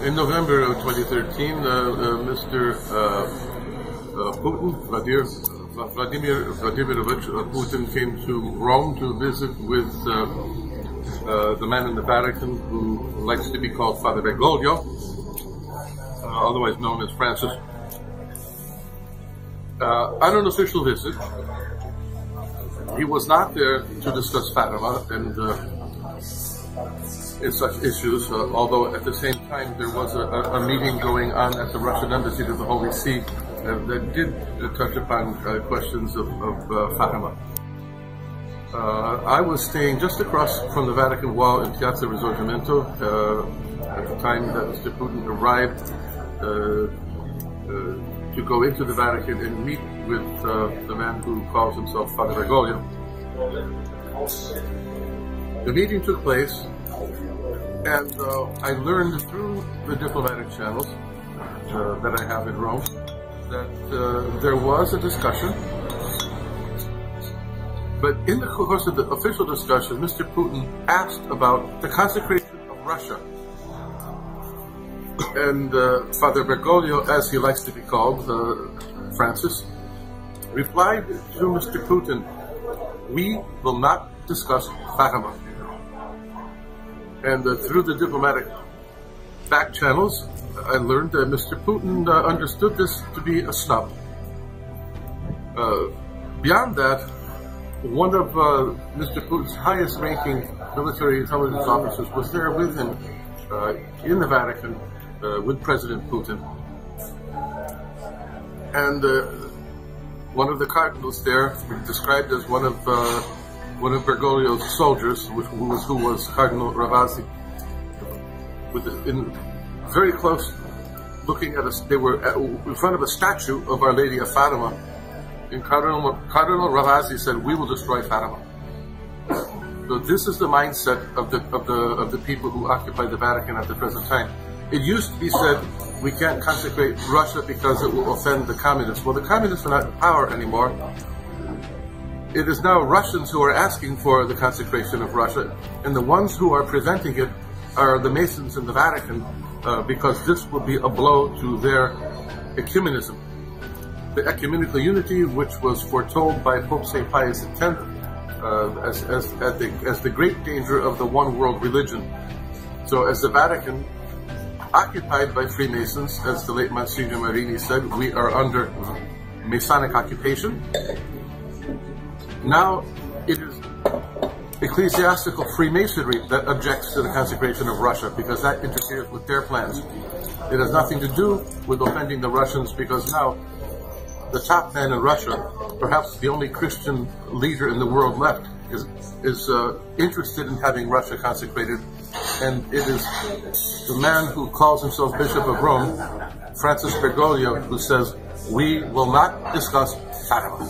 In November of 2013, Mr. Putin, Vladimir Vladimirovich Putin, came to Rome to visit with the man in the Vatican who likes to be called Father Bergoglio, otherwise known as Francis. On an official visit, he was not there to discuss Fatima and such issues, although at the same time there was a meeting going on at the Russian Embassy to the Holy See that did touch upon questions of Fatima. I was staying just across from the Vatican Wall in Piazza Risorgimento at the time that Mr. Putin arrived to go into the Vatican and meet with the man who calls himself Father Bergoglio. The meeting took place, and I learned through the diplomatic channels that I have in Rome that there was a discussion. But in the course of the official discussion, Mr. Putin asked about the consecration of Russia. And Father Bergoglio, as he likes to be called, Francis, replied to Mr. Putin, "We will not discuss Fatima." And through the diplomatic back channels, I learned that Mr. Putin understood this to be a snub. Beyond that, one of Mr. Putin's highest-ranking military intelligence officers was there with him in the Vatican with President Putin. And one of the cardinals there, described as one of Bergoglio's soldiers, who was Cardinal Ravasi, very close, looking at us. They were in front of a statue of Our Lady of Fatima, and Cardinal Ravasi said, "We will destroy Fatima." So this is the mindset of the people who occupy the Vatican at the present time. It used to be said, we can't consecrate Russia because it will offend the communists. Well, the communists are not in power anymore. It is now Russians who are asking for the consecration of Russia, and the ones who are preventing it are the Masons in the Vatican, because this will be a blow to their ecumenism. The ecumenical unity, which was foretold by Pope St. Pius X as the great danger of the one world religion. So as the Vatican, occupied by Freemasons, as the late Monsignor Marini said, we are under Masonic occupation. Now it is ecclesiastical Freemasonry that objects to the consecration of Russia, because that interferes with their plans. It has nothing to do with offending the Russians, because now the top man in Russia, perhaps the only Christian leader in the world left, is interested in having Russia consecrated, and it is the man who calls himself Bishop of Rome, Francis Bergoglio, who says, "We will not discuss Fatima."